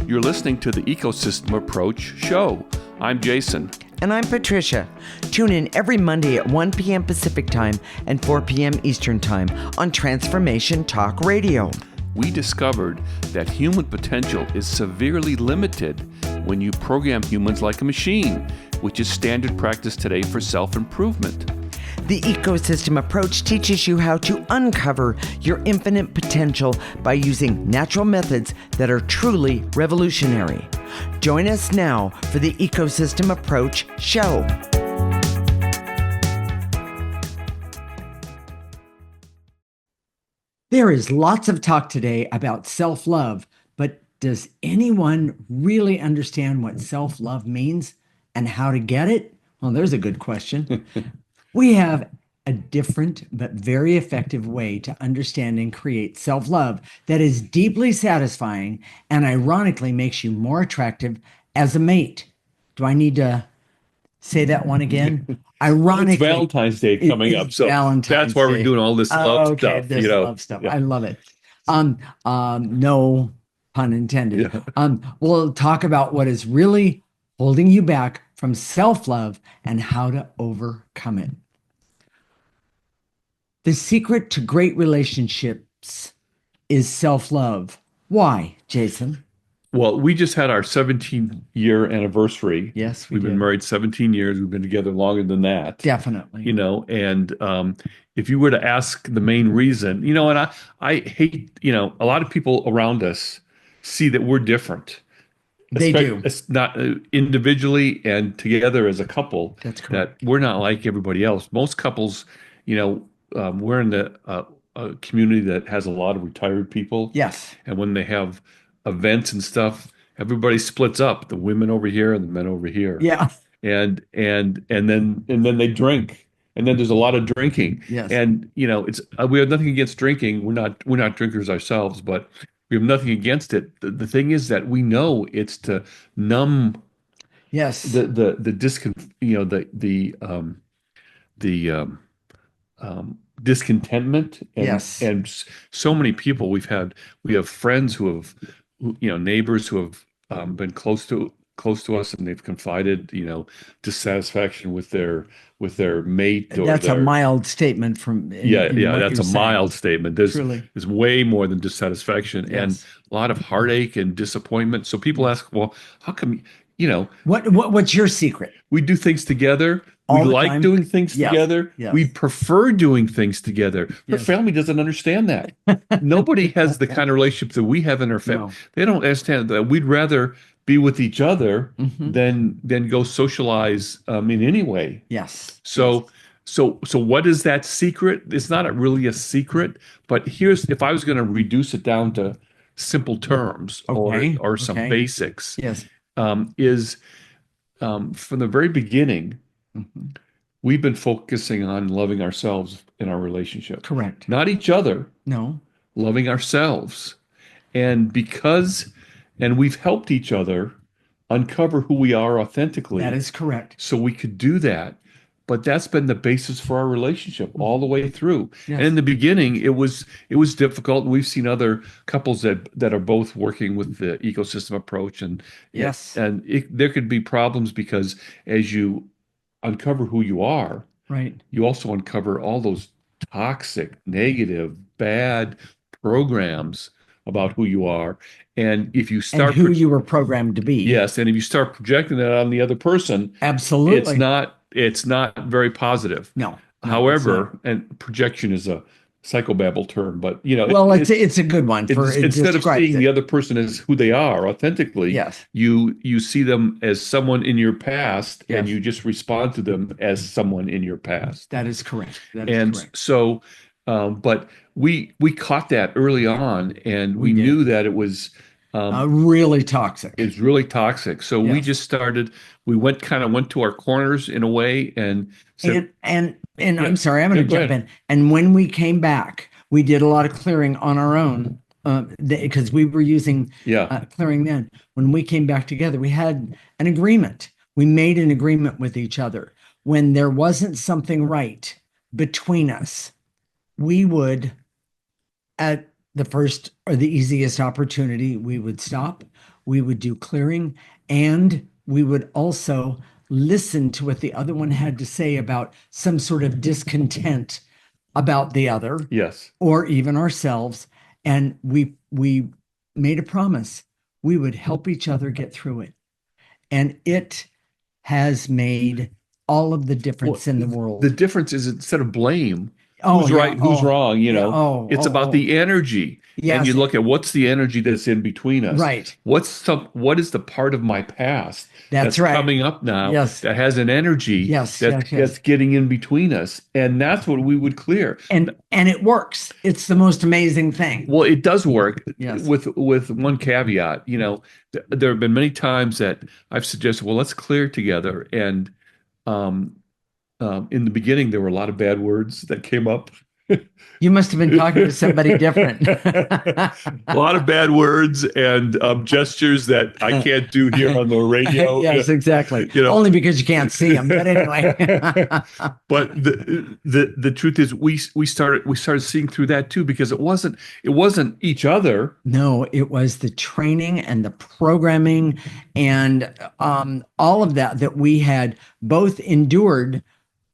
You're listening to the Ecosystem Approach show. I'm Jason. And I'm Patricia. Tune in every Monday at 1 p.m. Pacific Time and 4 p.m. Eastern Time on Transformation Talk Radio. We discovered that human potential is severely limited when you program humans like a machine, which is standard practice today for self-improvement. The Ecosystem Approach teaches you how to uncover your infinite potential by using natural methods that are truly revolutionary. Join us now for the Ecosystem Approach show. There is lots of talk today about self-love, but does anyone really understand what self-love means and how to get it? Well, there's a good question. We have a different but very effective way to understand and create self-love that is deeply satisfying and ironically makes you more attractive as a mate. Do I need to say that one again? Ironically, It's Valentine's Day coming up, so that's why we're doing all this love stuff. This love stuff. Yeah. I love it. No pun intended. Yeah. We'll talk about what is really holding you back from self-love and how to overcome it. The secret to great relationships is self-love. Why, Jason? Well, we just had our 17-year anniversary. Yes, we've been married 17 years. We've been together longer than that. Definitely. And if you were to ask the main reason, and I hate, a lot of people around us see that we're different. They do. It's not individually and together as a couple. That's correct. That we're not like everybody else. Most couples, we're in a community that has a lot of retired people. Yes. And when they have events and stuff, everybody splits up, the women over here and the men over here. Yeah. And then they drink. And then there's a lot of drinking. Yes. And it's we have nothing against drinking. We're not drinkers ourselves, but we have nothing against it. The thing is that we know it's to numb discontentment and so many people we have friends who have neighbors who have been close to us, and they've confided dissatisfaction with their mate. That's a mild statement from that's a mild statement. Truly. There's way more than dissatisfaction and a lot of heartache and disappointment. So people ask, well, how come what's your secret? We do things together. All we the like time. doing things Yes. together. Yes. We prefer doing things together. Her Yes. family doesn't understand that. Nobody has the kind of relationship that we have in our family. No. They don't understand that. We'd rather be with each other Mhm. than go socialize in any way. Yes. So what is that secret? It's not really a secret, but if I was going to reduce it down to simple terms or some basics, Yes. is from the very beginning, Mm-hmm. we've been focusing on loving ourselves in our relationship. Correct. Not each other, No. loving ourselves. And we've helped each other uncover who we are authentically. That is correct. So we could do that. But that's been the basis for our relationship all the way through. Yes. And in the beginning, it was difficult. We've seen other couples that are both working with the ecosystem approach, and there could be problems because as you uncover who you are, right, you also uncover all those toxic, negative, bad programs about who you are. And if you start and who you were programmed to be. Yes, and if you start projecting that on the other person, absolutely, it's not very positive. No. However, and projection is a psychobabble term, but it's a good one for instead of seeing the other person as who they are authentically. Yes. You see them as someone in your past, Yes. and you just respond to them as someone in your past. That is correct. Correct. So, but we caught that early on, and we knew that it was really toxic. It's really toxic. So Yes. we just started. We went to our corners in a way, and said, and I'm sorry, I'm going to jump in. And when we came back, we did a lot of clearing on our own because we were using clearing then. When we came back together, we had an agreement. We made an agreement with each other. When there wasn't something right between us, we would, at the first or the easiest opportunity, we would stop. we would do clearing, and we would also listen to what the other one had to say about some sort of discontent about the other Yes. or even ourselves. And we made a promise we would help each other get through it. And it has made all of the difference in the world. The difference is instead of blame, Oh, who's yeah. right, who's wrong, Yeah. Oh, it's about the energy. And you Yes. look at what's the energy that's in between us. Right. What is the part of my past That's right. coming up now Yes. that has an energy Yes. that's getting in between us? And that's what we would clear. And it works. It's the most amazing thing. Well, it does work. Yes. With one caveat. There have been many times that I've suggested, well, let's clear together. And um, in the beginning, there were a lot of bad words that came up. You must have been talking to somebody different. A lot of bad words and gestures that I can't do here on the radio. Yes, exactly. Only because you can't see them. But anyway. But the truth is, we started seeing through that too, because it wasn't each other. No, it was the training and the programming and all of that we had both endured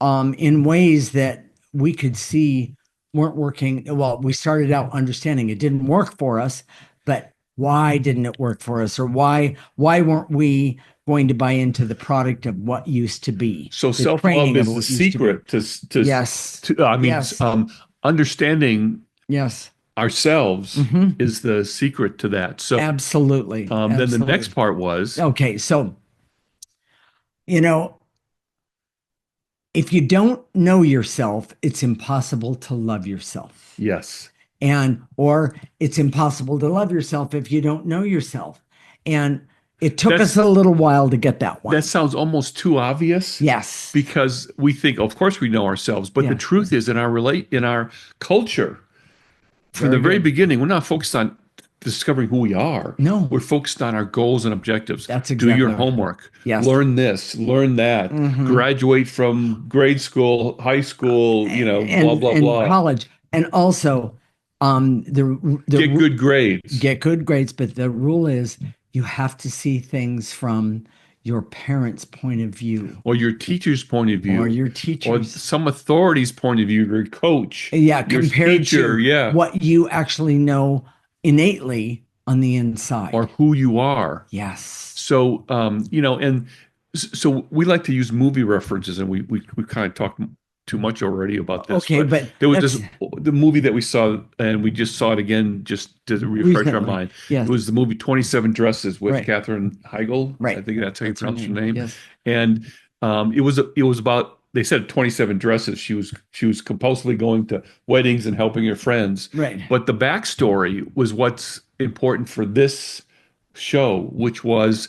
in ways that we could see weren't working. Well, we started out understanding it didn't work for us, but why didn't it work for us? Or why weren't we going to buy into the product of what used to be? So self-love is the secret to yes. Understanding yes. ourselves is the secret to that. So absolutely. Then the next part was, okay, so if you don't know yourself, it's impossible to love yourself. Yes. Or it's impossible to love yourself if you don't know yourself. And it took us a little while to get that one. That sounds almost too obvious. Yes. Because we think, of course, we know ourselves, but the truth is, in our culture, from the very beginning, we're not focused on discovering who we are. No. We're focused on our goals and objectives. That's exactly Do your right. homework. Yes. Learn this, learn that. Graduate from grade school, high school, blah, blah, blah. College. And also, get good grades. Get good grades. But the rule is you have to see things from your parents' point of view. Or your teacher's point of view. Or your teacher's. Or some authority's point of view, your coach. Yeah, your compared teacher, to what you actually know innately on the inside. Or who you are. Yes. So, and so we like to use movie references, and we kind of talked too much already about this. Okay, but there was the movie that we saw, and we just saw it again just to refresh our mind. Yes. It was the movie 27 Dresses with Katherine Heigl. Right. I think that's how you pronounce her name. Yes. And it was about, they said 27 dresses. She was compulsively going to weddings and helping her friends. Right. But the backstory was what's important for this show, which was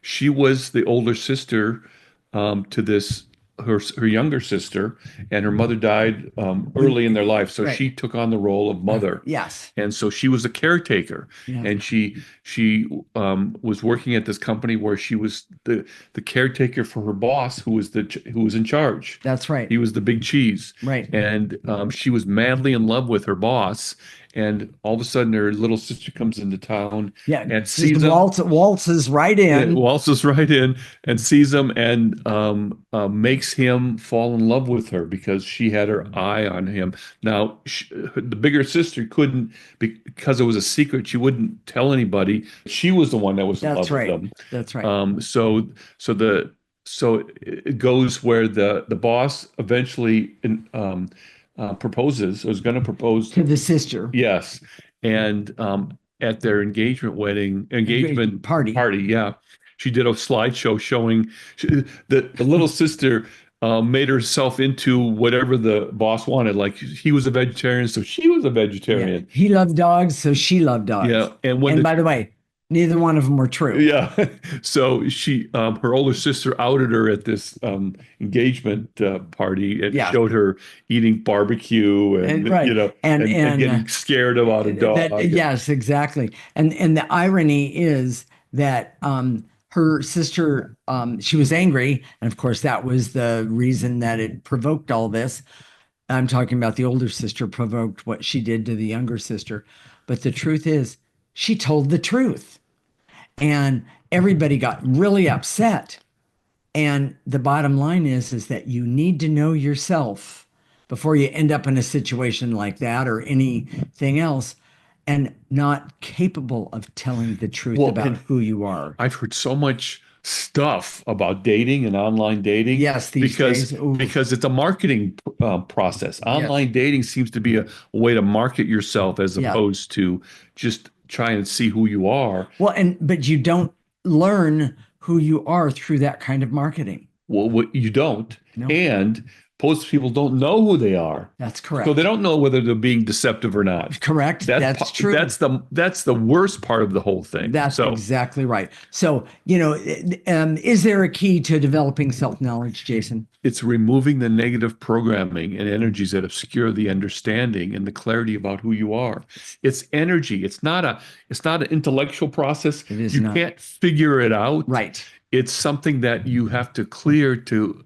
she was the older sister to this her younger sister, and her mother died early in their life, so she took on the role of mother. Yes. And so she was a caretaker, and she was working at this company where she was the caretaker for her boss, who was in charge. That's right. He was the big cheese. Right. And she was madly in love with her boss. And all of a sudden, her little sister comes into town and sees him. Waltzes right in. Waltzes right in and sees him and makes him fall in love with her because she had her eye on him. Now, the bigger sister couldn't, because it was a secret, she wouldn't tell anybody. She was the one that was in love with him. That's right. So it goes where the boss eventually proposes, or is going to propose to the sister. Yes. And at their engagement party, she did a slideshow showing the little sister made herself into whatever the boss wanted. Like, he was a vegetarian, so she was a vegetarian. He loved dogs, so she loved dogs. Yeah. And by the way, neither one of them were true. Yeah. So she, her older sister outed her at this engagement party and showed her eating barbecue and getting scared about a dog. Yes, exactly. And the irony is that her sister, she was angry. And of course, that was the reason that it provoked all this. I'm talking about the older sister provoked what she did to the younger sister. But the truth is, she told the truth. and everybody got really upset. And the bottom line is that you need to know yourself before you end up in a situation like that or anything else, and not capable of telling the truth Well, about and who you are. I've heard so much stuff about dating and online dating Yes, these because days. Oof. it's a marketing process. Yes. Online dating seems to be a way to market yourself as Yeah. opposed to just try and see who you are. Well, but you don't learn who you are through that kind of marketing. Well, what you don't, No, and most people don't know who they are, that's so they correct. don't know whether they're being deceptive or not. Correct. That's true. That's the worst part of the whole thing. That's So exactly right. So, is there a key to developing self-knowledge, Jason? it's removing the negative programming and energies that obscure the understanding and the clarity about who you are. It's energy. It's not an intellectual process. It is You not. can't figure it out. Right. It's something that you have to clear to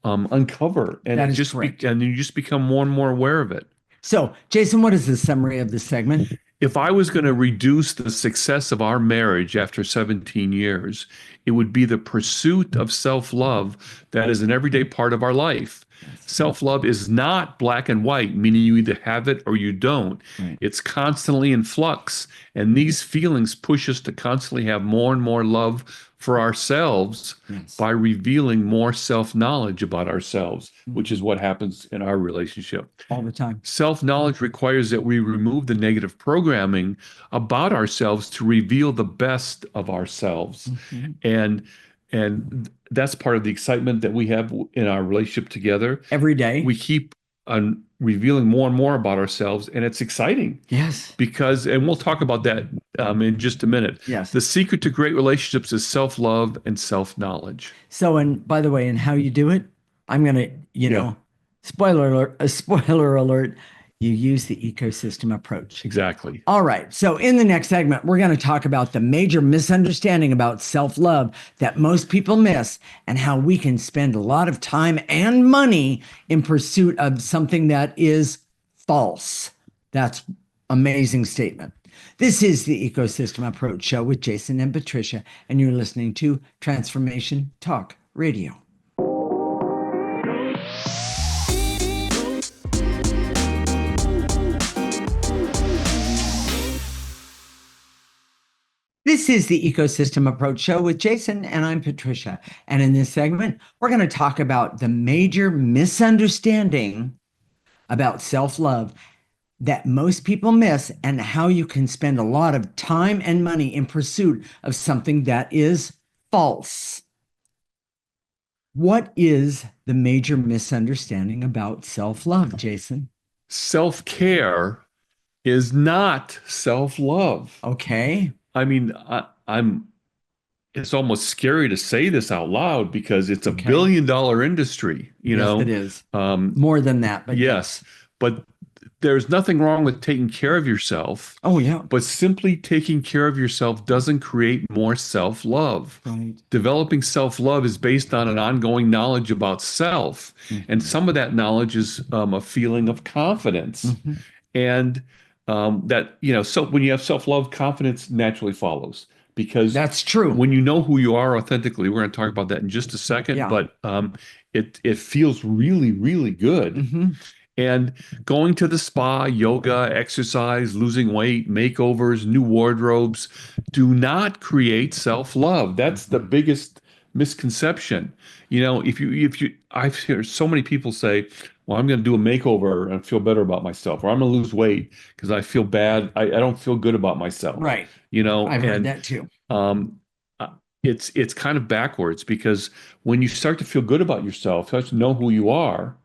uncover, and That is correct. and you just become more and more aware of it. So, Jason, what is the summary of this segment? If I was going to reduce the success of our marriage after 17 years, it would be the pursuit of self-love that is an everyday part of our life. Self-love is not black and white, meaning you either have it or you don't. Right. It's constantly in flux. And these feelings push us to constantly have more and more love for ourselves Yes. by revealing more self-knowledge about ourselves, which is what happens in our relationship. All the time. Self-knowledge requires that we remove the negative programming about ourselves to reveal the best of ourselves. Mm-hmm. And that's part of the excitement that we have in our relationship together. Every day. We keep on revealing more and more about ourselves, and it's exciting. Yes. Because, and we'll talk about that in just a minute. Yes. The secret to great relationships is self-love and self-knowledge. So, and by the way, and how you do it, I'm going to, spoiler alert, you use the ecosystem approach. Exactly. All right. So in the next segment, we're going to talk about the major misunderstanding about self-love that most people miss and how we can spend a lot of time and money in pursuit of something that is false. That's amazing statement. This is the Ecosystem Approach Show with Jason and Patricia, and you're listening to Transformation Talk Radio. This is the Ecosystem Approach Show with Jason, and I'm Patricia. And in this segment, we're going to talk about the major misunderstanding about self-love that most people miss and how you can spend a lot of time and money in pursuit of something that is false. What is the major misunderstanding about self-love, Jason? Self-care is not self-love. Okay. I mean, it's almost scary to say this out loud because it's a billion-dollar industry, you know. Yes, it is. More than that, but yes. But there's nothing wrong with taking care of yourself. Oh, yeah. But simply taking care of yourself doesn't create more self-love. Right. Developing self-love is based on an ongoing knowledge about self. Mm-hmm. And some of that knowledge is a feeling of confidence. Mm-hmm. And so when you have self-love, confidence naturally follows. Because that's true. When you know who you are authentically, we're going to talk about that in just a second, but it feels really, really good. Mm-hmm. And going to the spa, yoga, exercise, losing weight, makeovers, new wardrobes do not create self-love. That's the biggest misconception. You know, I've heard so many people say, well, I'm going to do a makeover and feel better about myself, or I'm going to lose weight because I feel bad. I don't feel good about myself. Right. You know, I've heard that too. It's kind of backwards because when you start to feel good about yourself, you start to know who you are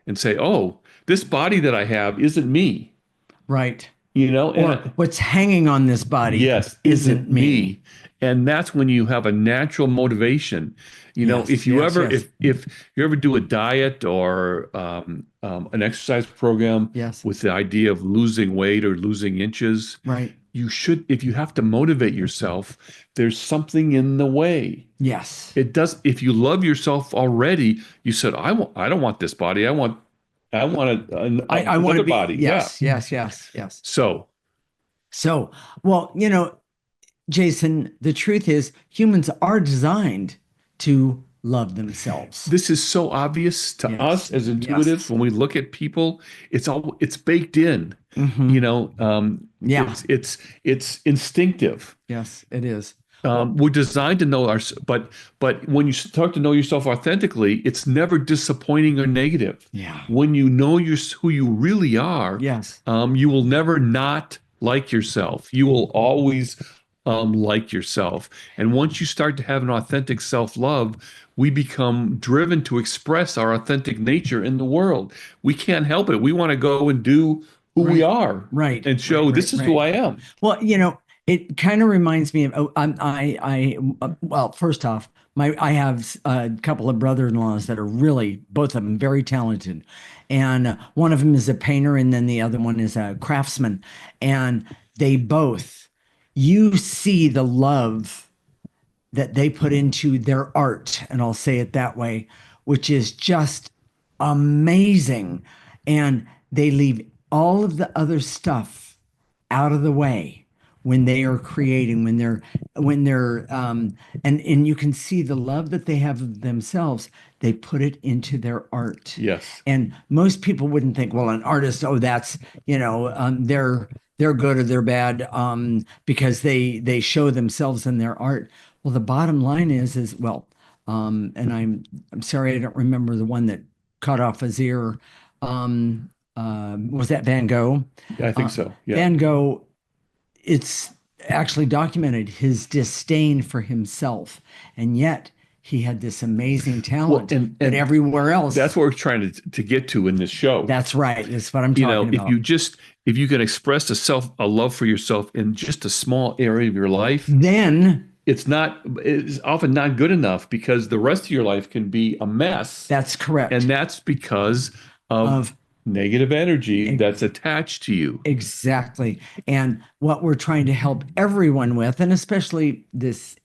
and say, oh, this body that I have isn't me. Right. You know, or what's hanging on this body isn't me. And that's when you have a natural motivation. You know, if you ever do a diet or an exercise program with the idea of losing weight or losing inches, right? You should, if you have to motivate yourself, there's something in the way. Yes. It does. If you love yourself already, you said, I don't want this body. I want a body. Yes. So, well, you know, Jason, the truth is humans are designed to love themselves. This is so obvious to Yes. us as intuitives Yes. when we look at people. It's baked in. Hmm. You know, Yeah. it's instinctive. Yes, it is. We're designed to know our, but when you start to know yourself authentically, it's never disappointing or negative. Yeah. When you know who you really are, Yes. you will never not like yourself. You will always like yourself. And once you start to have an authentic self-love, we become driven to express our authentic nature in the world. We can't help it. We want to go and do who we Right. are Right. and Right. show Right. this is who Right. I am. Well, it kind of reminds me of, well, first off, I have a couple of brother-in-laws that are really, both of them very talented. And one of them is a painter, and then the other one is a craftsman. And they both, you see the love that they put into their art, and I'll say it that way, which is just amazing. And they leave all of the other stuff out of the way when they are creating, when they're and you can see the love that they have of themselves. They put it into their art. Yes. And most people wouldn't think, well, an artist, oh, that's, they're good or they're bad, because they show themselves in their art. Well, the bottom line is well, and I'm sorry I don't remember the one that cut off his ear. Was that Van Gogh? I think so. Yeah. Van Gogh, it's actually documented his disdain for himself, and yet he had this amazing Well, talent and that everywhere else. that's what we're trying to get to in this show. That's right. That's what I'm You know, talking about. if you can express a love for yourself in just a small area of your life, Then it's often not good enough because the rest of your life can be a mess. that's correct. And that's because of Of negative energy that's attached to you. Exactly. And what we're trying to help everyone with, and especially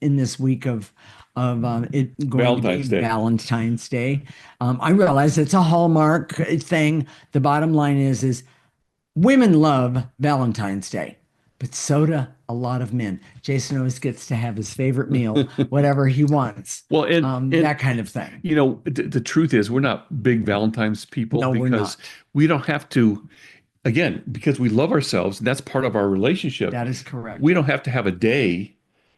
in this week of it going Valentine's to be Day. Valentine's Day, I realize it's a Hallmark thing. The bottom line is women love Valentine's Day, but so do a lot of men. Jason always gets to have his favorite meal, whatever he wants. Well, and that kind of thing. you know, the truth is we're not big Valentine's people No, we're because not. we don't have to, again, because we love ourselves, and that's part of our relationship. That is correct. We don't have to have a day.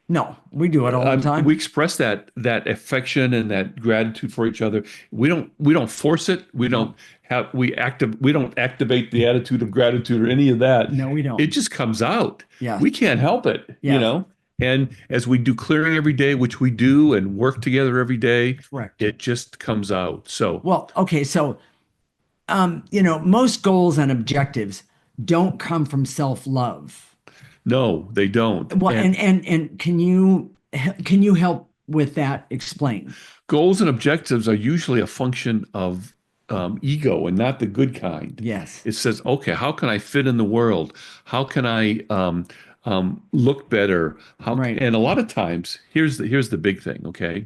No, we do it all the time. We express that affection and that gratitude for each other. We don't force it. We don't activate the attitude of gratitude or any of that. No, we don't. It just comes out. Yeah. We can't help it, Yeah. you know. And as we do clearing every day, which we do, and work together every day, Correct. it just comes out. So, Well, okay, so most goals and objectives don't come from self-love. no, they don't. Well, and can you help with that? Explain. Goals and objectives are usually a function of ego and not the good kind. Yes. It says, okay, how can I fit in the world? How can I look better? Right. And a lot of times, here's the big thing, okay?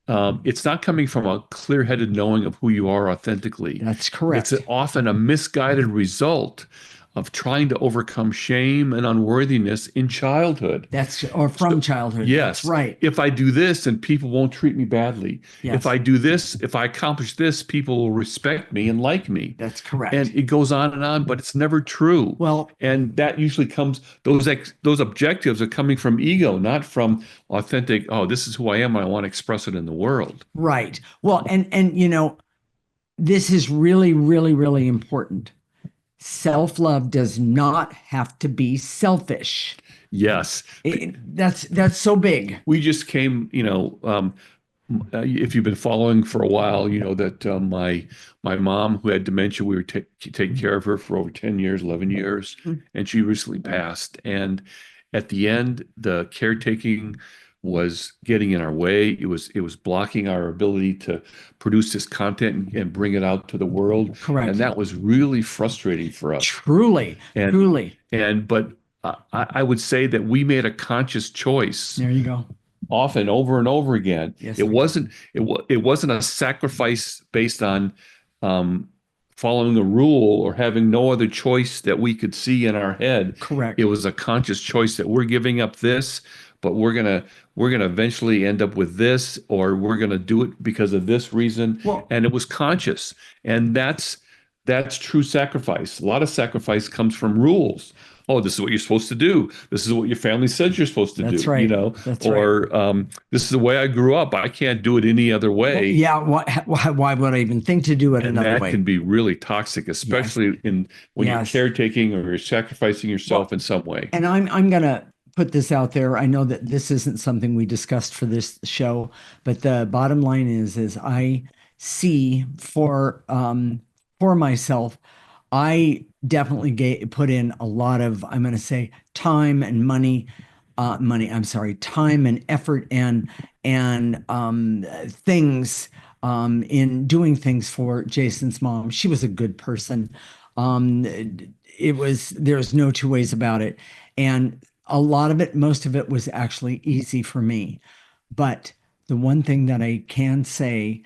It's not coming from a clear-headed knowing of who you are authentically. That's correct. It's often a misguided result of trying to overcome shame and unworthiness in childhood. Or from childhood. Yes. That's right. If I do this, then people won't treat me badly. Yes. If I do this, if I accomplish this, people will respect me and like me. That's correct. And it goes on, but it's never true. Well, and that usually comes, those objectives are coming from ego, not from authentic, oh, this is who I am, and I want to express it in the world. right. Well, and this is really, really, really important. Self-love does not have to be selfish. Yes. That's so big. We just came, if you've been following for a while, you know that my mom, who had dementia, we were taking care of her for over 10 years, 11 years, and she recently passed. And at the end, the caretaking was getting in our way. It was blocking our ability to produce this content and bring it out to the world. Correct. And that was really frustrating for us. Truly. But I would say that we made a conscious choice. There you go. Often, over and over again. Yes, it wasn't a sacrifice based on following a rule or having no other choice that we could see in our head. It Correct. was a conscious choice that we're giving up this, but we're gonna eventually end up with this, or we're gonna do it because of this reason. Well, And it was conscious. And that's true sacrifice. A lot of sacrifice comes from rules. Oh, this is what you're supposed to do. This is what your family says you're supposed to that's do, right. That's right. or this is the way I grew up. I can't do it any other Well, way. yeah. Why would I even think to do it And another that way? can be really toxic, Yes. especially when you're Yes. caretaking or you're sacrificing yourself Well, in some way. and I'm gonna put this out there. I know that this isn't something we discussed for this show, but the bottom line is I see for myself, I definitely put in a lot of, I'm going to say, time and I'm sorry, time and effort and things in doing things for Jason's mom. She was a good person. Um, there's no two ways about it. And a lot of it, most of it was actually easy for me. But the one thing that I can say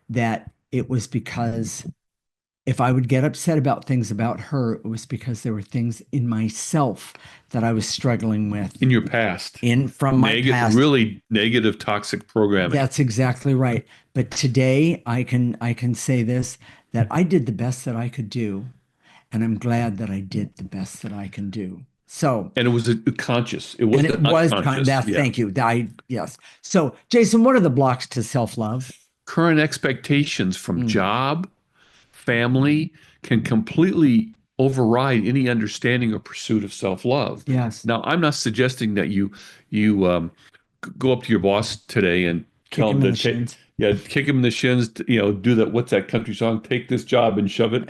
that it was because if I would get upset about things about her, it was because there were things in myself that I was struggling with In your past, in from my past. really negative, toxic programming. That's exactly right. But today I can say this, that I did the best that I could do, and I'm glad that I did the best that I can do. So, And it was conscious. It and wasn't it was unconscious. that. Yeah. Thank you. Yes. So, Jason, what are the blocks to self-love? Current expectations from Mm, job, family can completely override any understanding or pursuit of self-love. yes. Now, I'm not suggesting that you go up to your boss today and Kick tell him him in to the shins. kick him in the shins, do that. What's that country song? Take this job and shove it.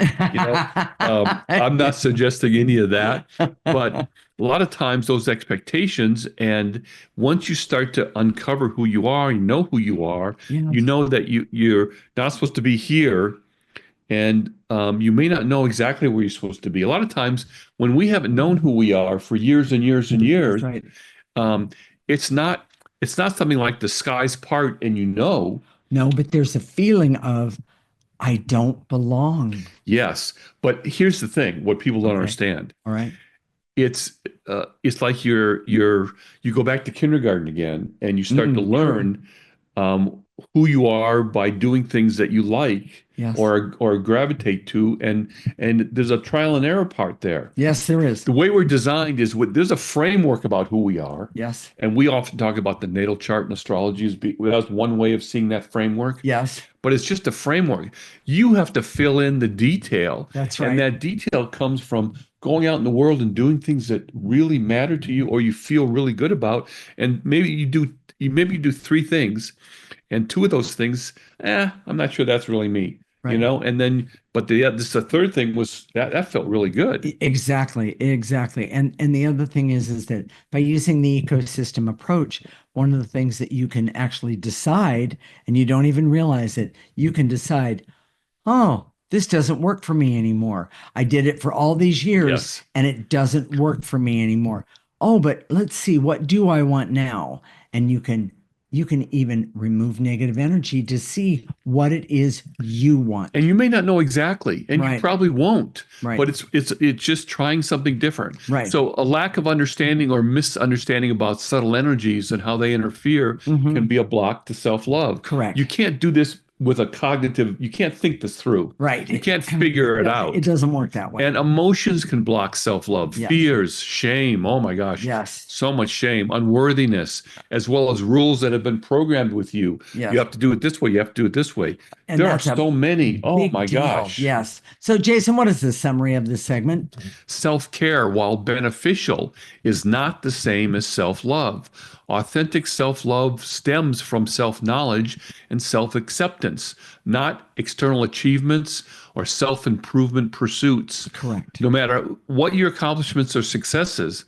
I'm not suggesting any of that, but a lot of times those expectations, and once you start to uncover who you are, you know who you are, you Yes. know that you're not supposed to be here, and you may not know exactly where you're supposed to be. A lot of times, when we haven't known who we are for years and years and That's years, right. um, it's not it's not something like the skies part and No, but there's a feeling of I don't belong. yes. But here's the thing: what people don't Okay. understand. All right. It's like you go back to kindergarten again, and you start to True. learn who you are by doing things that you like Yes. or gravitate to, and there's a trial and error part there. Yes, there is. The way we're designed is there's a framework about who we are, Yes. and we often talk about the natal chart and astrology that's one way of seeing that framework. Yes. But it's just a framework. You have to fill in the detail. That's And right. that detail comes from going out in the world and doing things that really matter to you or you feel really good about. And maybe you do three things, and two of those things, I'm not sure that's really me. Right. And then but the third thing was that felt really good. Exactly, exactly. And the other thing is that by using the ecosystem approach, one of the things that you can actually decide, and you don't even realize it, you can decide, oh, this doesn't work for me anymore. I did it for all these years Yes. and it doesn't work for me anymore. Oh, but let's see, what do I want now? And you can even remove negative energy to see what it is you want. And you may not know exactly, and you Right. probably won't. Right. But it's just trying something different. Right. So a lack of understanding or misunderstanding about subtle energies and how they interfere Mhm. can be a block to self-love. Correct. You can't do this with you can't think this through. Right. You can't figure it out. It doesn't work that way. And emotions can block self-love. Yes. Fears, shame. Oh my gosh. Yes. So much shame, unworthiness, as well as rules that have been programmed with you. Yes. You have to do it this way. You have to do it this way. And There are that's a so many. Oh big my deal. gosh. Yes. So, Jason, what is the summary of this segment? Self-care, while beneficial, is not the same as self-love. Authentic self-love stems from self-knowledge and self-acceptance, not external achievements or self-improvement pursuits. Correct. No matter what your accomplishments or successes,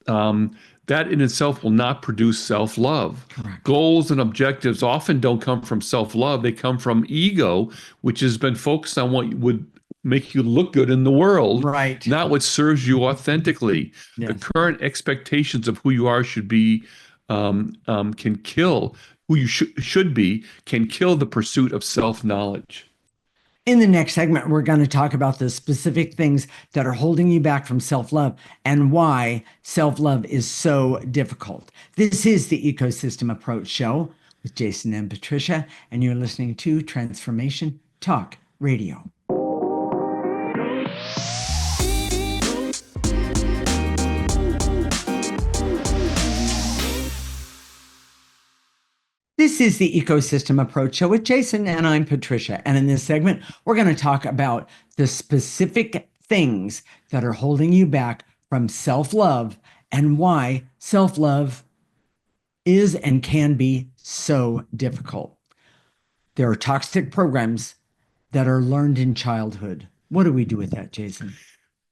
that in itself will not produce self-love. Correct. Goals and objectives often don't come from self-love. They come from ego, which has been focused on what would make you look good in the world, Right. not what serves you authentically. Yes. The current expectations of who you are should be can kill who you should be, can kill the pursuit of self-knowledge. In the next segment, we're going to talk about the specific things that are holding you back from self love and why self love is so difficult. This is the Ecosystem Approach Show with Jason and Patricia, and you're listening to Transformation Talk Radio. This is the Ecosystem Approach Show with Jason, and I'm Patricia. And in this segment, we're going to talk about the specific things that are holding you back from self-love and why self-love is and can be so difficult. There are toxic programs that are learned in childhood. What do we do with that, Jason?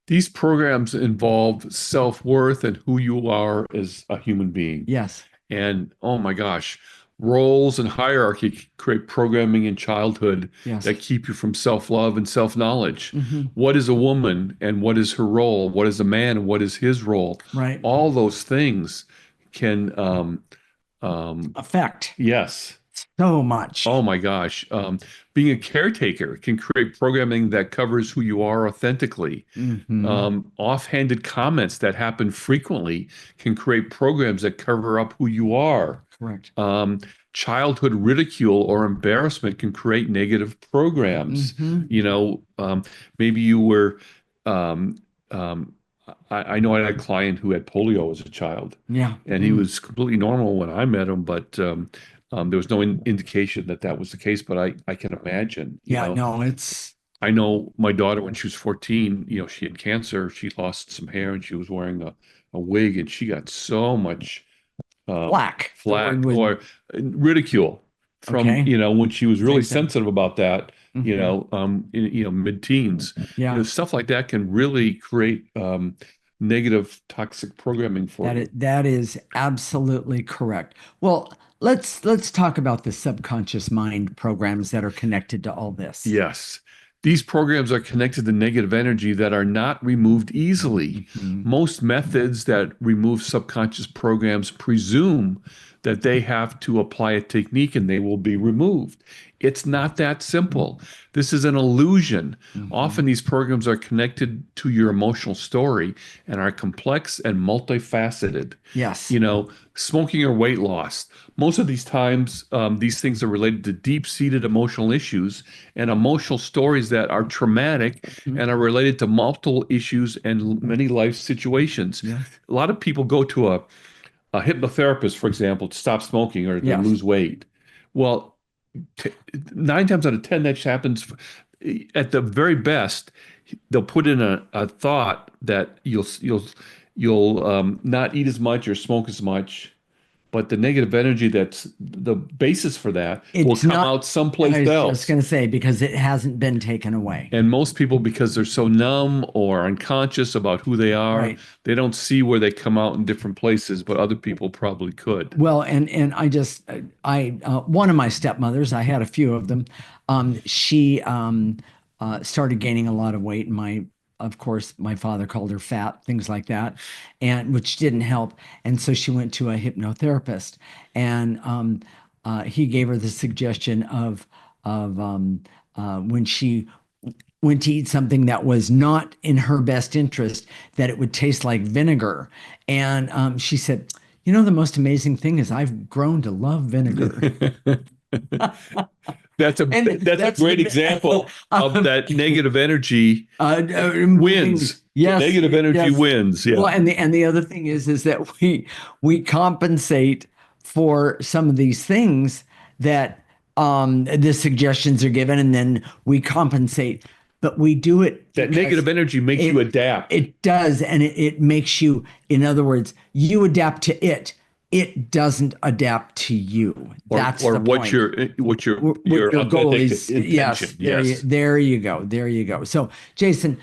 These programs involve self-worth and who you are as a human being. Yes. And oh my gosh, roles and hierarchy create programming in childhood that keep you from self-love and self-knowledge. What is a woman and what is her role? What is a man and what is his role? Right. All those things can affect. Yes. So much. Oh my gosh. Being a caretaker can create programming that covers who you are authentically. Offhanded comments that happen frequently can create programs that cover up who you are. Correct. Childhood ridicule or embarrassment can create negative programs. Maybe you were, I know I had a client who had polio as a child. Yeah. And he was completely normal when I met him, but there was no indication that that was the case, but I can imagine. I know my daughter, when she was 14, she had cancer. She lost some hair and she was wearing a wig, and she got so much flack or ridicule from, when she was really sensitive about that, mid-teens. Stuff like that can really create negative, toxic programming for you. That is absolutely correct. Well, let's talk about the subconscious mind programs that are connected to all this. Yes. These programs are connected to negative energy that are not removed easily. Most methods that remove subconscious programs presume that they have to apply a technique and they will be removed. It's not that simple. This is an illusion. Often these programs are connected to your emotional story and are complex and multifaceted. Yes. Smoking or weight loss. Most of these times, these things are related to deep-seated emotional issues and emotional stories that are traumatic and are related to multiple issues and many life situations. A lot of people go to a hypnotherapist, for example, to stop smoking or to lose weight. Well, 9 times out of 10, that happens. At the very best, they'll put in a thought that you'll not eat as much or smoke as much, but the negative energy that's the basis for that will come out someplace else. I was going to say, because it hasn't been taken away. And most people, because they're so numb or unconscious about who they are, they don't see where they come out in different places, but other people probably could. Well, and one of my stepmothers, I had a few of them, she started gaining a lot of weight, and of course, my father called her fat, things like that, and which didn't help. And so she went to a hypnotherapist, and he gave her the suggestion of when she went to eat something that was not in her best interest, that it would taste like vinegar. And she said, the most amazing thing is I've grown to love vinegar. That's a great example of that negative energy wins. Yes, negative energy wins. Yeah. Well, and the other thing is that we compensate for some of these things that the suggestions are given, and then we compensate. But we do it. That negative energy makes you adapt. It does, and it makes you. In other words, you adapt to it. It doesn't adapt to you. That's the point. What your goal is. Intention. Yes. There you go. So, Jason,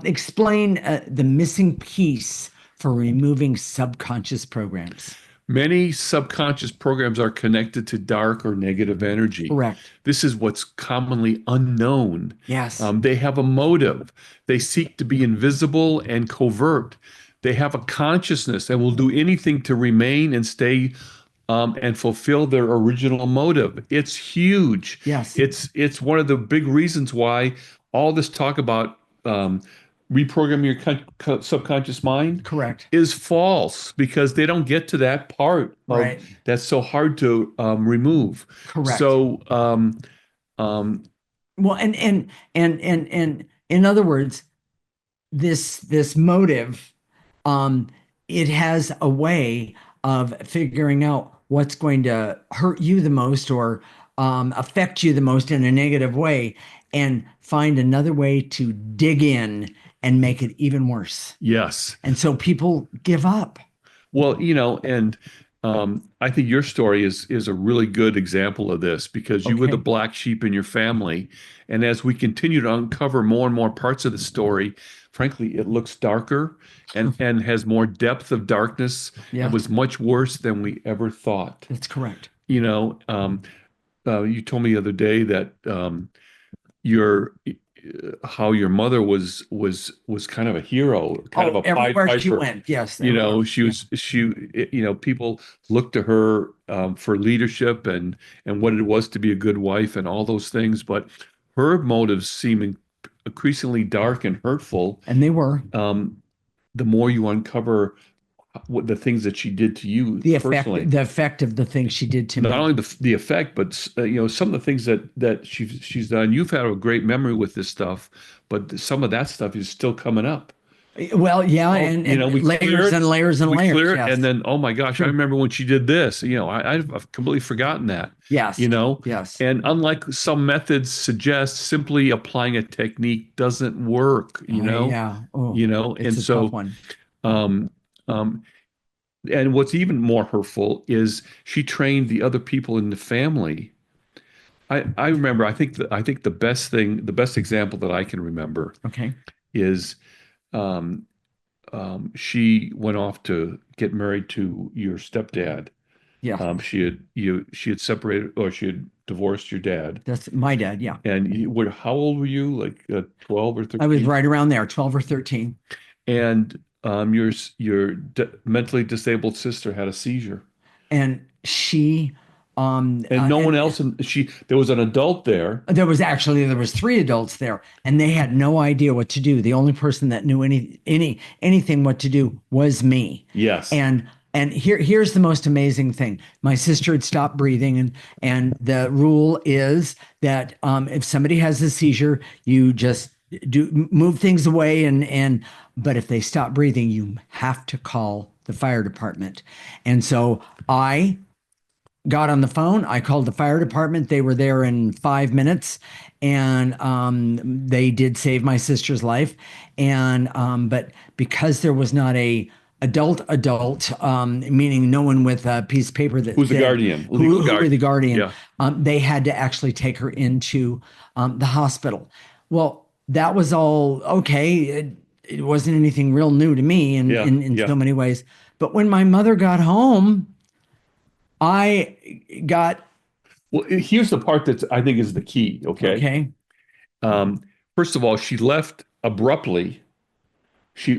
explain the missing piece for removing subconscious programs. Many subconscious programs are connected to dark or negative energy. Correct. This is what's commonly unknown. Yes. They have a motive. They seek to be invisible and covert. They have a consciousness and will do anything to remain and stay and fulfill their original motive. It's huge. Yes. It's one of the big reasons why all this talk about reprogramming your subconscious mind Correct. is false because they don't get to that part of Right. that's so hard to remove. Correct. So um, Well, and in other words, this motive, um, it has a way of figuring out what's going to hurt you the most or affect you the most in a negative way, and find another way to dig in and make it even worse. yes. And so people give up. Well, and I think your story is a really good example of this because you were the Okay. black sheep in your family, and as we continue to uncover more and more parts of the story, frankly, it looks darker and has more depth of darkness and Yeah, was much worse than we ever thought. that's correct. You know, you told me the other day that your how your mother was kind of a hero, kind of Oh, a Pied everywhere she Piper. went. Yes, everywhere. She Yeah. was people looked to her for leadership and what it was to be a good wife and all those things, but her motives seem increasingly dark and hurtful. And they were. Um, the more you uncover what the things that she did to you personally, The effect of the things she did to not me. only the effect, but some of the things that she's done. You've had a great memory with this stuff, but some of that stuff is still coming up. Well, yeah, Oh, and we clear layers it, and layers and we layers. clear it, and Yes. then oh my gosh, I True. remember when she did this. I've completely forgotten that. Yes. You know, Yes. and unlike some methods suggest, simply applying a technique doesn't work. Yeah. Oh, it's And a tough so one. um, um, and what's even more hurtful is she trained the other people in the family. I remember. I think the best example that I can remember Okay. is um, she went off to get married to your stepdad. Yeah. She had separated or she had divorced your dad. That's my dad. Yeah. And how old were you? Like 12 or I was 13? right around there, 12 or 13. And your mentally disabled sister had a seizure. And she, And no one and else, there was an adult there. there was three adults there, and they had no idea what to do. The only person that knew anything what to do was me. Yes. And here's the most amazing thing. My sister had stopped breathing, and the rule is that if somebody has a seizure, you just move things away, and but if they stop breathing, you have to call the fire department. And so I got on the phone. I called the fire department. They were there in 5 minutes, and they did save my sister's life. And but because there was not a adult, meaning no one with a piece of paper that Who's the said guardian? who were the guardian, Yeah. they had to actually take her into the hospital. Well, that was all okay. It wasn't anything real new to me Yeah. in Yeah. so many ways. But when my mother got home, I got Well, here's the part that I think is the key. Okay. okay. Um, First of all, she left abruptly.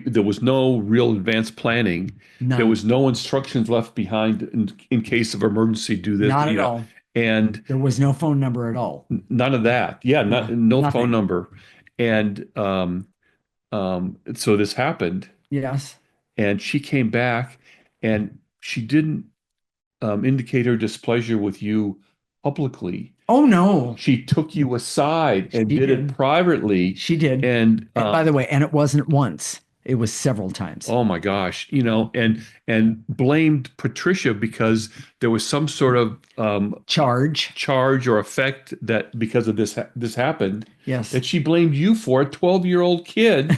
There was no real advanced planning. There None, was no instructions left behind in case of emergency. Do this, not at all. and There was no phone number at all. none of that. Yeah, No, no phone nothing. number. And so this happened, Yes. and she came back, and she didn't indicate her displeasure with you publicly. Oh no, She took you aside and she did it did. privately. She did. And And by the way, and it wasn't once. It was several times. oh my gosh, and blamed Patricia because there was some sort of Charge. charge or effect that because of this happened Yes. that she blamed you for a 12-year-old kid.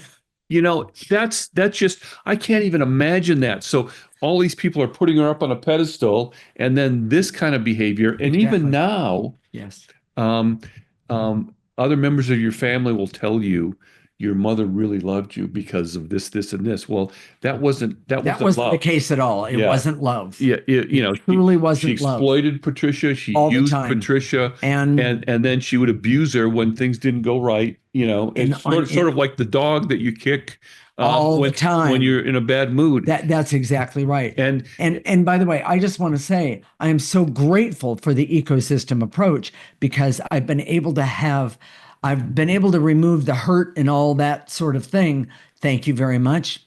That's just I can't even imagine that. So all these people are putting her up on a pedestal, and then this kind of behavior, and Exactly. even now, Yes. other members of your family will tell you, your mother really loved you because of this, this, and this. Well, that That wasn't wasn't the love. case at all. It Yeah. wasn't love. Yeah, It truly she wasn't love exploited Patricia. She all the used time. Patricia, And and then she would abuse her when things didn't go right. in It's on sort in of like the dog that you kick all the when time. you're in a bad mood. That's exactly right. And And by the way, I just want to say I am so grateful for the ecosystem approach because I've been able to remove the hurt and all that sort of thing. Thank you very much.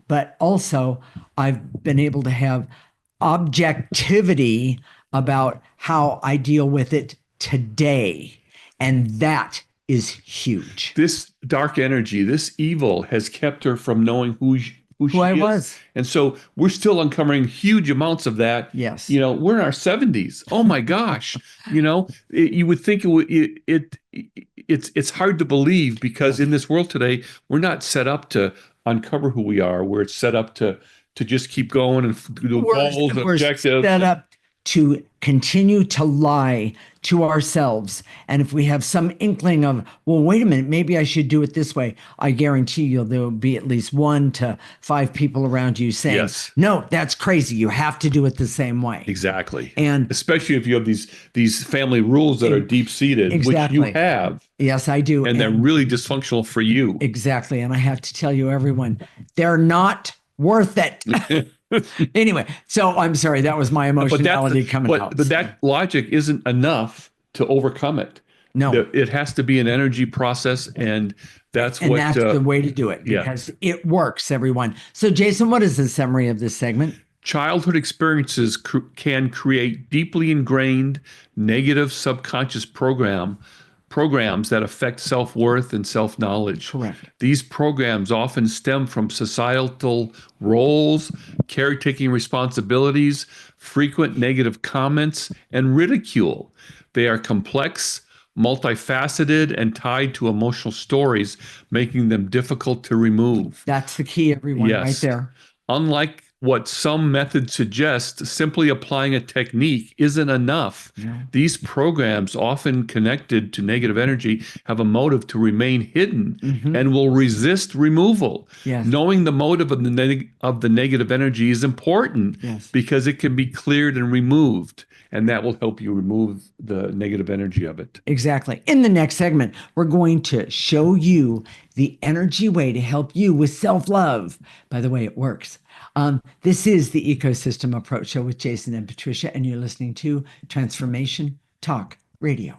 But also, I've been able to have objectivity about how I deal with it today. And that is huge. this dark energy, this evil, has kept her from knowing who Who she I is. was. And so we're still uncovering huge amounts of that. Yes. We're in our 70s. Oh my gosh. You would think it's hard to believe because Yes. in this world today, we're not set up to uncover who we are. We're set up to just keep going and do goals and We're objectives. set up to continue to lie to ourselves. And if we have some inkling of, well, wait a minute, maybe I should do it this way, I guarantee you there will be at least 1 to 5 people around you saying, Yes. no, that's crazy. You have to do it the same way. Exactly. And especially if you have these family rules that are deep-seated, which Exactly. you have, yes, I do. and they're really dysfunctional for you. Exactly. And I have to tell you, everyone, they're not worth it. Anyway, so I'm sorry, that was my emotionality coming out. But that logic isn't enough to overcome it. No. It has to be an energy process, and that's the way to do it because it works, everyone. So, Jason, what is the summary of this segment? Childhood experiences can create deeply ingrained negative subconscious programs that affect self-worth and self-knowledge. Correct. These programs often stem from societal roles, caretaking responsibilities, frequent negative comments, and ridicule. They are complex, multifaceted, and tied to emotional stories, making them difficult to remove. That's the key, everyone, Yes. right there. Unlike what some methods suggest, simply applying a technique isn't enough. No. These programs, often connected to negative energy, have a motive to remain hidden and will resist removal. Yes. Knowing the motive of the negative energy is important because it can be cleared and removed, and that will help you remove the negative energy of it. Exactly. In the next segment, we're going to show you the energy way to help you with self-love. By the way, it works. This is the Ecosystem Approach Show with Jason and Patricia, and you're listening to Transformation Talk Radio.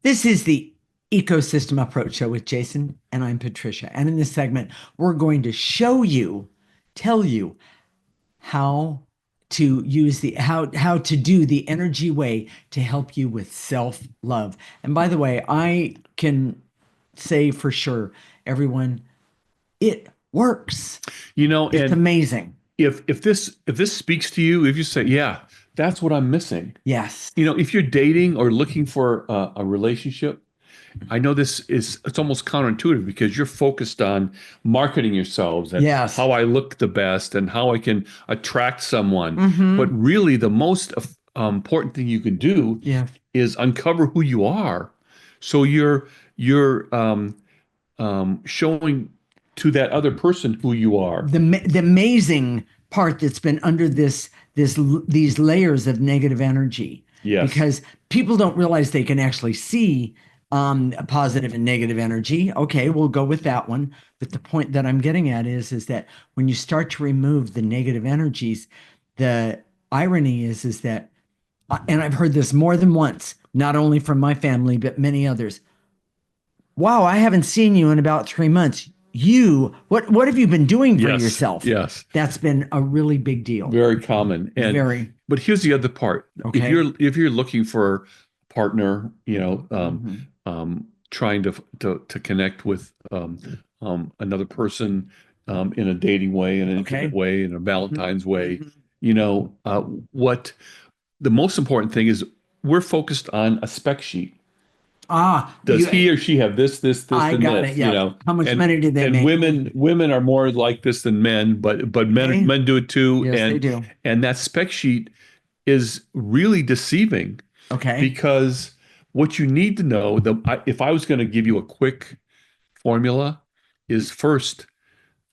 This is the Ecosystem Approach Show with Jason, and I'm Patricia. And in this segment, we're going to tell you how to use how to do the energy way to help you with self-love. And by the way, I can say for sure, everyone, it works. It's amazing. If this speaks to you, if you say, yeah, that's what I'm missing. Yes. If you're dating or looking for a relationship, I know it's almost counterintuitive because you're focused on marketing yourselves and how I look the best and how I can attract someone. But really, the most important thing you can do is uncover who you are. So you're showing to that other person who you are. The amazing part that's been under these layers of negative energy. Yes. Because people don't realize they can actually see positive and negative energy. Okay, we'll go with that one. But the point that I'm getting at is that when you start to remove the negative energies, the irony is that, and I've heard this more than once, not only from my family, but many others. Wow, I haven't seen you in about 3 months. What have you been doing for yourself? Yes. That's been a really big deal. Very common. But here's the other part. Okay. If you're looking for a partner, trying to connect with another person in a dating way, in an intimate way, in a Valentine's way, what the most important thing is, we're focused on a spec sheet. Does he or she have this, I and got it. this, Yeah. How much and money do they and make? women are more like this than men, but Okay. men do it too, Yes, they do. and that spec sheet is really deceiving Okay. because what you need to know, if I was going to give you a quick formula, is first,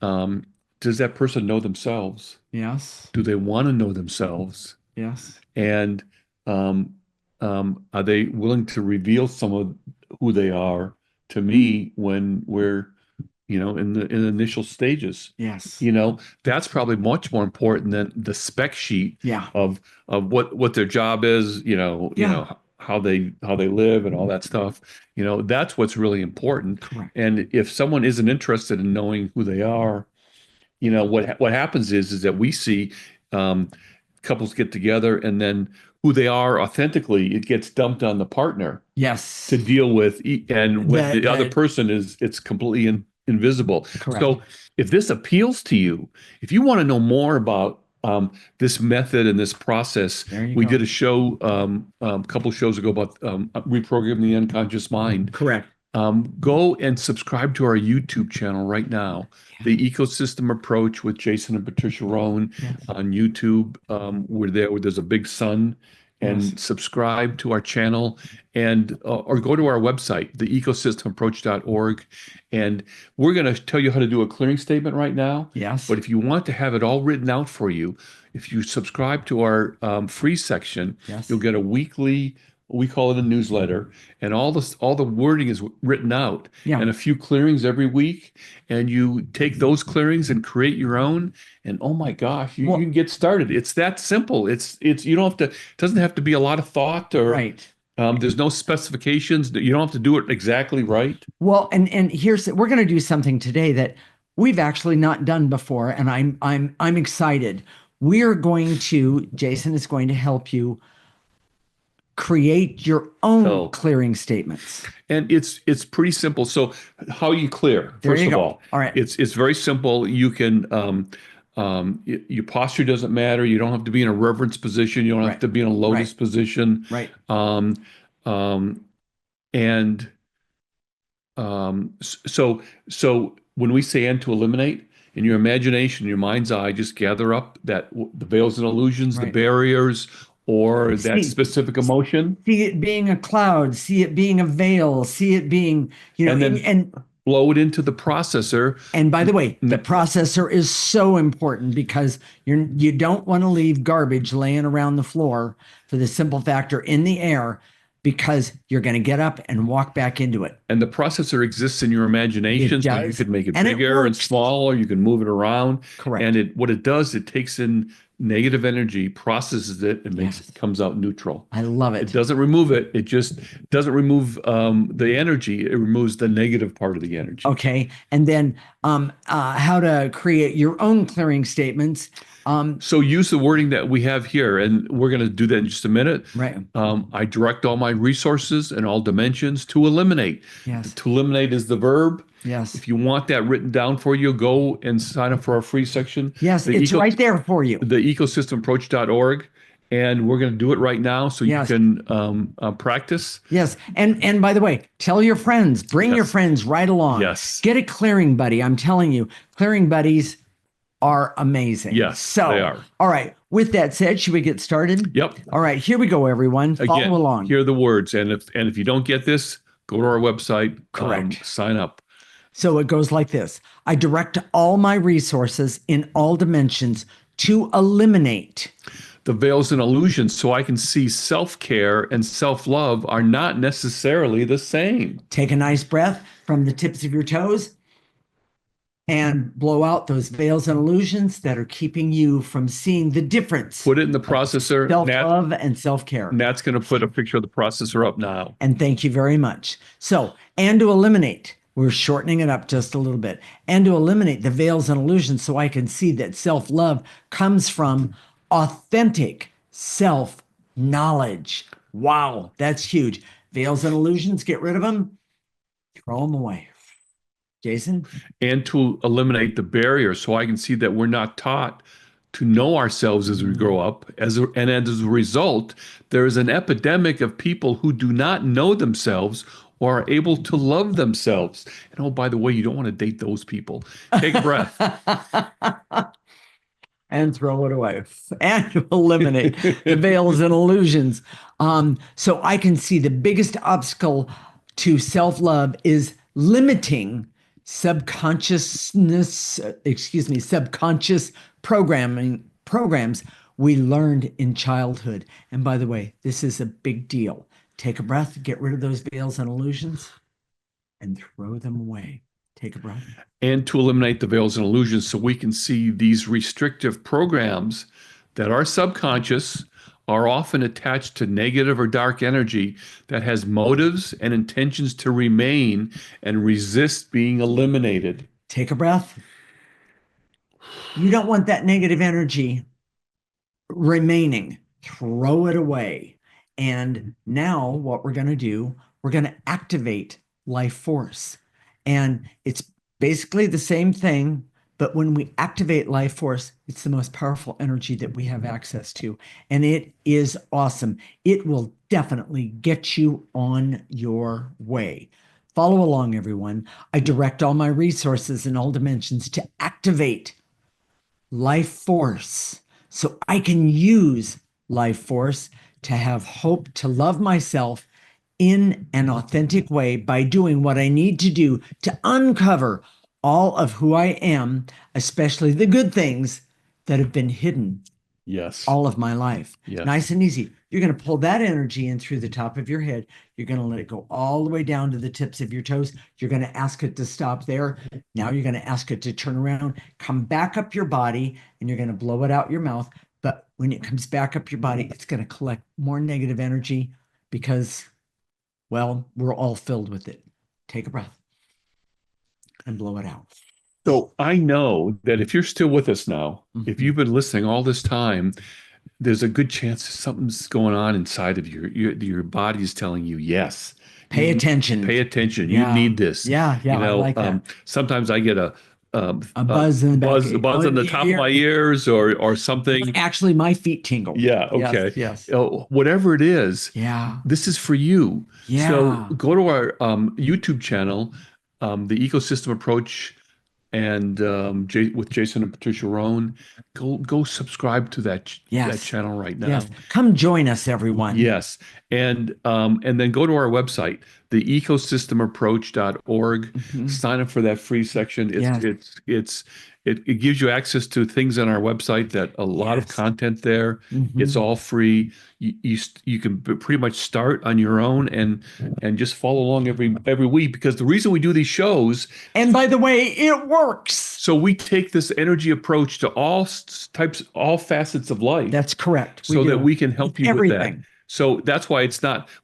um, does that person know themselves? Yes. Do they want to know themselves? Yes. And um, are they willing to reveal some of who they are to me when we're, in the initial stages? Yes. That's probably much more important than the spec sheet Yeah. of what their job is, Yeah. how they live and all that stuff. That's what's really important. Correct. And if someone isn't interested in knowing who they are, what happens is that we see um, couples get together and then who they are authentically, it gets dumped on the partner Yes. to deal with, and when the other The person it's completely invisible. correct. So if this appeals to you, if you want to know more about this method and this process, There you we go. did a show a couple shows ago about reprogramming the unconscious mind. Correct. Go and subscribe to our YouTube channel right now, Yeah. The Ecosystem Approach with Jason and Patricia Rohn Yes. on YouTube. We're there where there's a big sun, and Yes. subscribe to our channel and or go to our website, theecosystemapproach.org. And we're going to tell you how to do a clearing statement right now. Yes. But if you want to have it all written out for you, if you subscribe to our free section, Yes. you'll get a weekly, we call it a newsletter, and all the wording is written out, Yeah. and a few clearings every week, and you take those clearings and create your own, and oh my gosh, you can get started. It's that simple. It's you don't have to. It doesn't have to be a lot of thought, or Right. There's no specifications. You don't have to do it exactly right. Well, and we're going to do something today that we've actually not done before, and I'm excited. Jason is going to help you create your own clearing statements. And it's pretty simple. So how you clear, There first you of go. all, All right. it's very simple. You can your posture doesn't matter. You don't have to be in a reverence position. You don't have Right. to be in a lotus Right. position. Right. And so when we say end to eliminate, in your imagination, in your mind's eye, just gather up the veils and illusions, the Right. barriers, or that specific emotion, See it being a cloud, see it being a veil, see it being, and then blow it into the processor. And by the way, the processor is so important because you don't want to leave garbage laying around the floor for the simple factor in the air, because you're going to get up and walk back into it. And the processor exists in your imagination, so you could make it bigger and smaller. You can move it around. Correct. And what it does, it takes in negative energy, processes it, and it comes out neutral. I love it. It doesn't remove it. It just doesn't remove the energy. It removes the negative part of the energy. Okay. And then how to create your own clearing statements. So use the wording that we have here, and we're going to do that in just a minute. Right. I direct all my resources and all dimensions to eliminate. Yes. To eliminate is the verb. Yes. If you want that written down for you, go and sign up for our free section. Yes, it's right there for you. The ecosystemapproach.org. And we're going to do it right now so you can practice. Yes. And by the way, tell your friends, bring your friends right along. Yes. Get a clearing buddy. I'm telling you, clearing buddies are amazing. Yes, so, they are. All right. With that said, should we get started? Yep. All right. Here we go, everyone. Follow along. Here are the words. And if you don't get this, go to our website. Correct. Sign up. So it goes like this. I direct all my resources in all dimensions to eliminate the veils and illusions, so I can see self-care and self-love are not necessarily the same. Take a nice breath from the tips of your toes and blow out those veils and illusions that are keeping you from seeing the difference. Put it in the processor. Self-love and self-care. Nat's going to put a picture of the processor up now. And thank you very much. So, and to eliminate, we're shortening it up just a little bit, and to eliminate the veils and illusions so I can see that self-love comes from authentic self-knowledge. Wow, that's huge. Veils and illusions, get rid of them, throw them away. Jason? And to eliminate the barriers so I can see that we're not taught to know ourselves as we grow up. As a result, there is an epidemic of people who do not know themselves or are able to love themselves. And oh, by the way, you don't want to date those people. Take a breath. And throw it away and eliminate the veils and illusions. So I can see the biggest obstacle to self-love is limiting subconscious programs we learned in childhood. And by the way, this is a big deal. Take a breath, get rid of those veils and illusions, and throw them away. Take a breath. And to eliminate the veils and illusions so we can see these restrictive programs that are subconscious, are often attached to negative or dark energy that has motives and intentions to remain and resist being eliminated. Take a breath. You don't want that negative energy remaining. Throw it away. And now what we're going to do, we're going to activate life force. And it's basically the same thing, but when we activate life force, it's the most powerful energy that we have access to. And it is awesome. It will definitely get you on your way. Follow along, everyone. I direct all my resources in all dimensions to activate life force so I can use life force to have hope, to love myself in an authentic way by doing what I need to do to uncover all of who I am, especially the good things that have been hidden all of my life. Yes. Nice and easy. You're going to pull that energy in through the top of your head. You're going to let it go all the way down to the tips of your toes. You're going to ask it to stop there. Now you're going to ask it to turn around, come back up your body, and you're going to blow it out your mouth. But when it comes back up your body, it's going to collect more negative energy because, well, we're all filled with it. Take a breath and blow it out. So I know that if you're still with us now, if you've been listening all this time, there's a good chance something's going on inside of you. Your body is telling you, yes. Pay attention. Pay attention. You need this. Yeah, You know, I like that. Sometimes I get a buzz in the buzz, back. on the top of my ears or something. Actually, my feet tingle. Yeah. Okay. Yes. Whatever it is. Yeah. This is for you. Yeah. So go to our YouTube channel, the Ecosystem Approach, and with Jason and Patricia Rohn. Go subscribe to that channel right now. Yes. Come join us, everyone. Yes. And then go to our website, theecosystemapproach.org. Sign up for that free section. It gives you access to things on our website, that a lot of content there. It's all free. You can pretty much start on your own and just follow along every week, because the reason we do these shows, and by the way, it works. So we take this energy approach to all facets of life. That's correct. So that we can help you with that. Everything. So that's why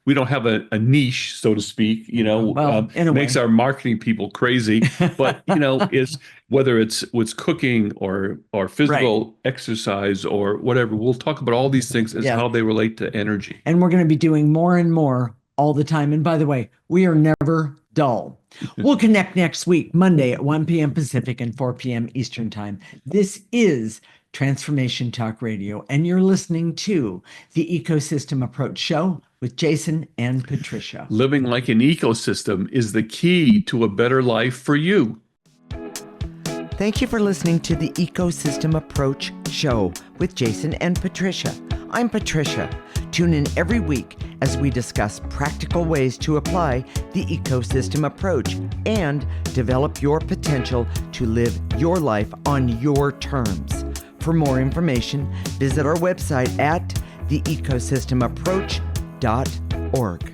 we don't have a niche, so to speak, Well, in a makes way. our marketing people crazy, but is whether it's cooking or physical exercise or whatever. We'll talk about all these things as how they relate to energy. And we're going to be doing more and more all the time. And by the way, we are never dull. We'll connect next week, Monday at 1 p.m. Pacific and 4 p.m. Eastern Time. This is Transformation Talk Radio, and you're listening to the Ecosystem Approach Show with Jason and Patricia. Living like an ecosystem is the key to a better life for you. Thank you for listening to the Ecosystem Approach Show with Jason and Patricia. I'm Patricia. Tune in every week as we discuss practical ways to apply the ecosystem approach and develop your potential to live your life on your terms. For more information, visit our website at theecosystemapproach.org.